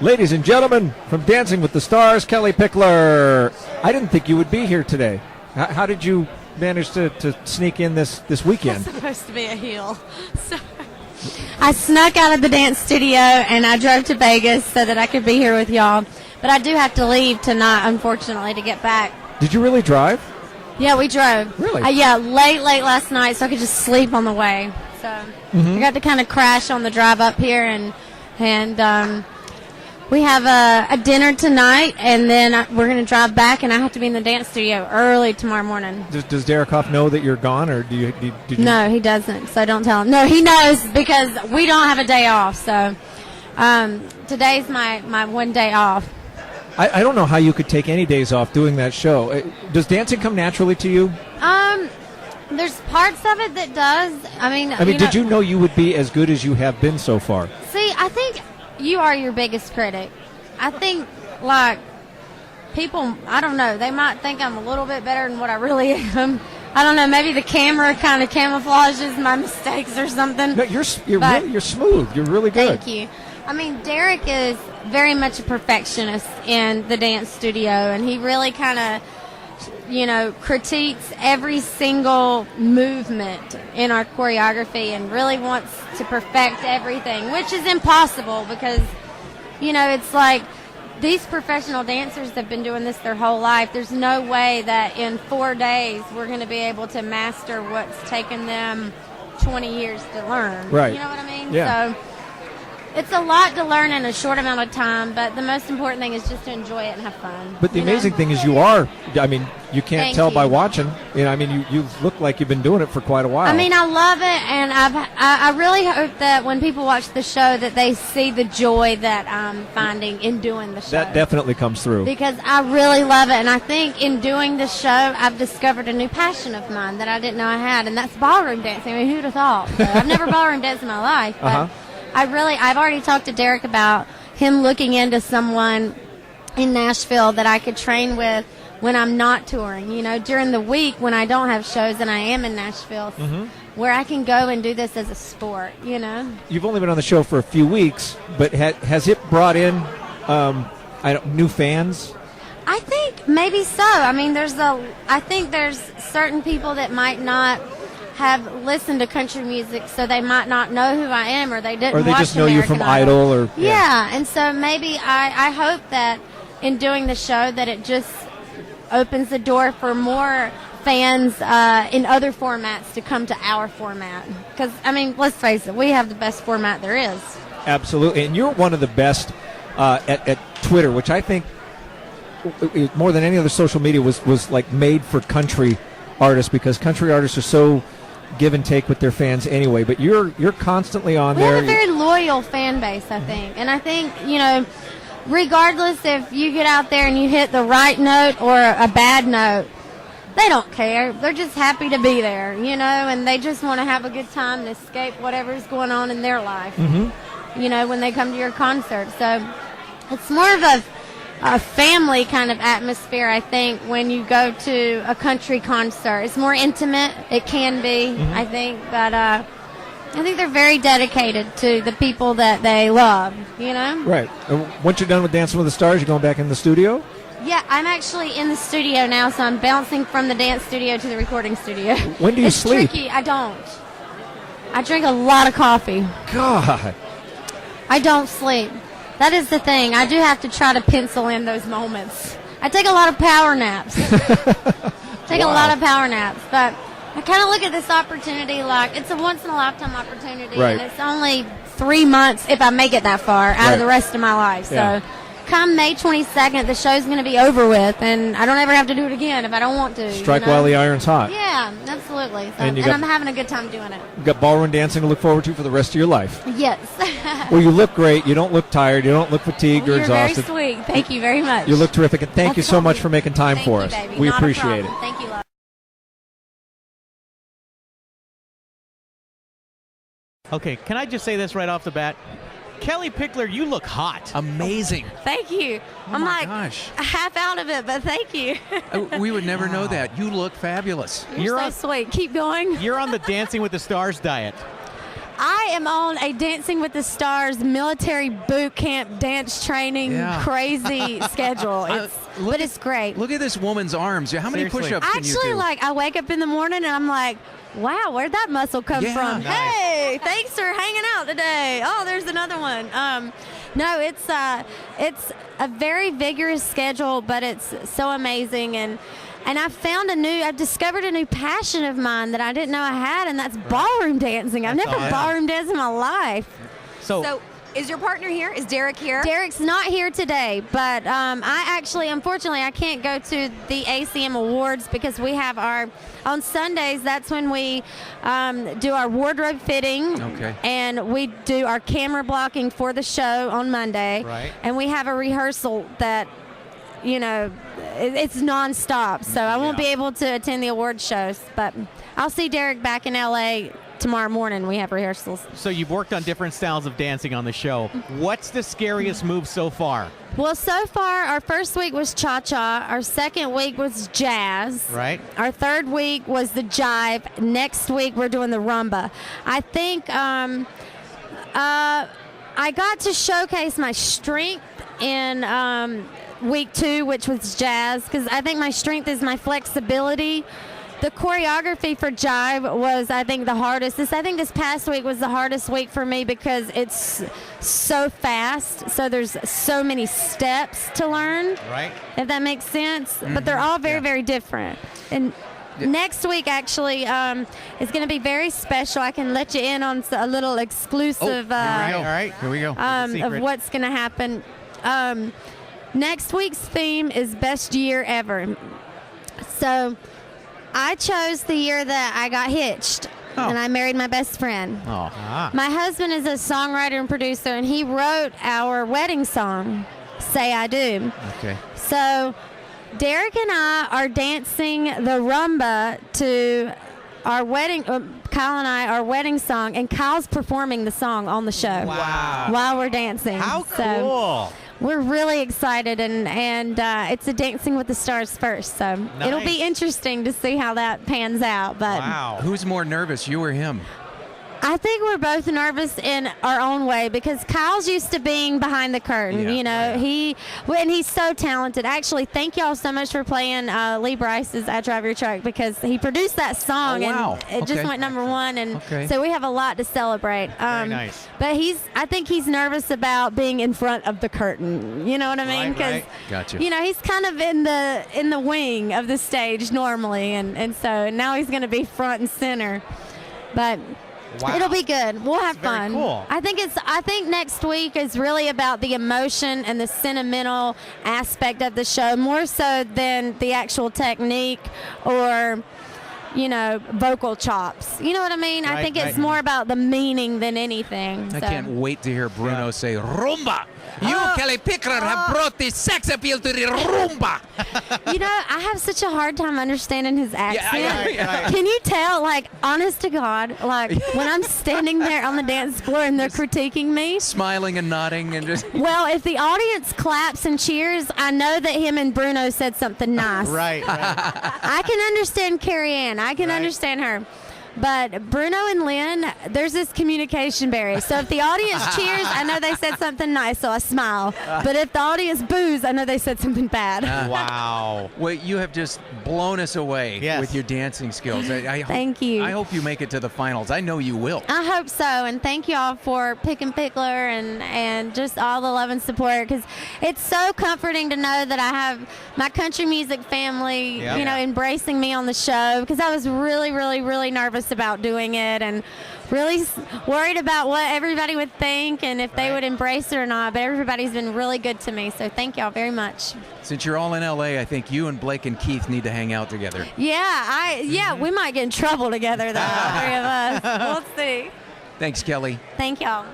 Ladies and gentlemen, from Dancing with the Stars, Kellie Pickler. I didn't think you would be here today. How did you manage to sneak in this weekend? I'm supposed to be a heel. So I snuck out of the dance studio and I drove to Vegas so that I could be here with y'all. But I do have to leave tonight, unfortunately, to get back. Did you really drive? Yeah, we drove. Really? Yeah, late last night, so I could just sleep on the way. So I got to kind of crash on the drive up here, and we have a dinner tonight, and then we're going to drive back, and I have to be in the dance studio early tomorrow morning. Does Derek Hough know that you're gone, or did you? No, he doesn't, so don't tell him. No, he knows because we don't have a day off, so today's my one day off. I don't know how you could take any days off doing that show. Does dancing come naturally to you? There's parts of it that does. I mean, did you know you would be as good as you have been so far? See, I think you are your biggest critic. I think, people, I don't know, they might think I'm a little bit better than what I really am. I don't know, maybe the camera kind of camouflages my mistakes or something. No, you're smooth. You're really good. Thank you. I mean, Derek is very much a perfectionist in the dance studio, and he really kind of, critiques every single movement in our choreography and really wants to perfect everything, which is impossible because, it's like these professional dancers have been doing this their whole life. There's no way that in 4 days we're going to be able to master what's taken them 20 years to learn. Right. You know what I mean? Yeah. So it's a lot to learn in a short amount of time, but the most important thing is just to enjoy it and have fun. But the amazing thing is you can't tell by watching. You look like you've been doing it for quite a while. I mean, I love it, and I really hope that when people watch the show that they see the joy that I'm finding in doing the show. That definitely comes through. Because I really love it, and I think in doing the show, I've discovered a new passion of mine that I didn't know I had, and that's ballroom dancing. I mean, who'd have thought? So I've never ballroom danced in my life, but I've already talked to Derek about him looking into someone in Nashville that I could train with when I'm not touring, during the week when I don't have shows and I am in Nashville, where I can go and do this as a sport, You've only been on the show for a few weeks, but has it brought in new fans? I think maybe so. I mean, I think there's certain people that might not have listened to country music, so they might not know who I am, or they didn't watch Or they just know American you from Idol. Or yeah, and so maybe I hope that in doing the show that it just opens the door for more fans in other formats to come to our format. Because, let's face it, we have the best format there is. Absolutely, and you're one of the best at Twitter, which I think more than any other social media was like made for country artists, because country artists are so give and take with their fans anyway, but you're constantly on there. We have a very loyal fan base, I think. And I think, regardless if you get out there and you hit the right note or a bad note, they don't care. They're just happy to be there, and they just want to have a good time and escape whatever's going on in their life, when they come to your concert. So it's more of a family kind of atmosphere, I think, when you go to a country concert. It's more intimate. It can be, I think, but I think they're very dedicated to the people that they love, Right. Once you're done with Dancing with the Stars, you're going back in the studio? Yeah, I'm actually in the studio now, so I'm bouncing from the dance studio to the recording studio. When do you sleep? It's tricky. I don't. I drink a lot of coffee. God. I don't sleep. That is the thing. I do have to try to pencil in those moments. I take a lot of power naps. A lot of power naps. But I kind of look at this opportunity like it's a once-in-a-lifetime opportunity. Right. And it's only 3 months, if I make it that far, out of the rest of my life. Yeah. So come May 22nd, the show's going to be over with, and I don't ever have to do it again if I don't want to. Strike while the iron's hot. Yeah, absolutely. So, and I'm having a good time doing it. You got ballroom dancing to look forward to for the rest of your life. Yes. Well, you look great. You don't look tired. You don't look fatigued or exhausted. You're very sweet. Thank you very much. You look terrific, and thank you so much for making time for us. Baby. We Not appreciate it. Thank you, love. Okay, can I just say this right off the bat? Kellie Pickler, you look hot. Amazing. Thank you. Oh I'm my like gosh. half out of it, but thank you. We would never know that. You look fabulous. You're so sweet. Keep going. You're on the Dancing with the Stars diet. I am on a Dancing with the Stars military boot camp dance training crazy schedule. But it's great. Look at this woman's arms. How many Seriously. push-ups can you Actually, do? like, I wake up in the morning and I'm like, wow, where'd that muscle come from? Nice. Hey, thanks for hanging out today. Oh, there's another one. No, it's a very vigorous schedule, but it's so amazing. And I've discovered a new passion of mine that I didn't know I had, and that's ballroom dancing. I've never ballroom danced in my life. So is your partner here? Is Derek here? Derek's not here today, but unfortunately, I can't go to the ACM Awards because we have on Sundays, that's when we do our wardrobe fitting. Okay. And we do our camera blocking for the show on Monday. Right. And we have a rehearsal that, it's nonstop. So I won't be able to attend the award shows, but I'll see Derek back in LA tomorrow morning. We have rehearsals. So you've worked on different styles of dancing on the show. What's the scariest move so far? Well, so far, our first week was cha-cha. Our second week was jazz. Right. Our third week was the jive. Next week, we're doing the rumba. I think I got to showcase my strength in week 2, which was jazz, because I think my strength is my flexibility. The choreography for Jive was, I think, the hardest. I think this past week was the hardest week for me because it's so fast. So there's so many steps to learn. Right. If that makes sense. But they're all very, very different. And next week, actually, is going to be very special. I can let you in on a little exclusive All right. Here we go. of what's going to happen. Next week's theme is Best Year Ever. So I chose the year that I got hitched and I married my best friend. My husband is a songwriter and producer, and he wrote our wedding song, Say I Do. Okay. So Derek and I are dancing the rumba to our wedding, Kyle and I, our wedding song, and Kyle's performing the song on the show while we're dancing. How So cool. we're really excited, and it's a Dancing with the Stars first, so it'll be interesting to see how that pans out. But Who's more nervous, you or him? I think we're both nervous in our own way because Kyle's used to being behind the curtain. He's so talented. Actually, thank y'all so much for playing Lee Bryce's "I Drive Your Truck" because he produced that song and it just went #1, and so we have a lot to celebrate. Very nice. But I think he's nervous about being in front of the curtain. You know what I mean? Because Gotcha. he's kind of in the wing of the stage normally, and so now he's going to be front and center. But it'll be good. We'll have fun. Very cool. I think next week is really about the emotion and the sentimental aspect of the show, more so than the actual technique or vocal chops. You know what I mean? I think it's more about the meaning than anything. I can't wait to hear Bruno say rumba. You, Kellie Pickler, have brought the sex appeal to the rumba. I have such a hard time understanding his accent. Yeah. Can you tell, honest to God, when I'm standing there on the dance floor and they're critiquing me? Smiling and nodding and just... Well, if the audience claps and cheers, I know that him and Bruno said something nice. Right. I can understand Carrie Ann. I can understand her. But Bruno and Lynn, there's this communication barrier. So if the audience cheers, I know they said something nice, so I smile. But if the audience boos, I know they said something bad. Wow. Well, you have just blown us away with your dancing skills. Thank you. I hope you make it to the finals. I know you will. I hope so, and thank you all for picking Pickler and just all the love and support, because it's so comforting to know that I have my country music family, embracing me on the show, because I was really, really, really nervous about doing it and really worried about what everybody would think and if they would embrace it or not, but everybody's been really good to me, so thank y'all very much. Since you're all in LA, I think you and Blake and Keith need to hang out together. Yeah, we might get in trouble together though, all three of us. We'll see. Thanks, Kellie. Thank y'all.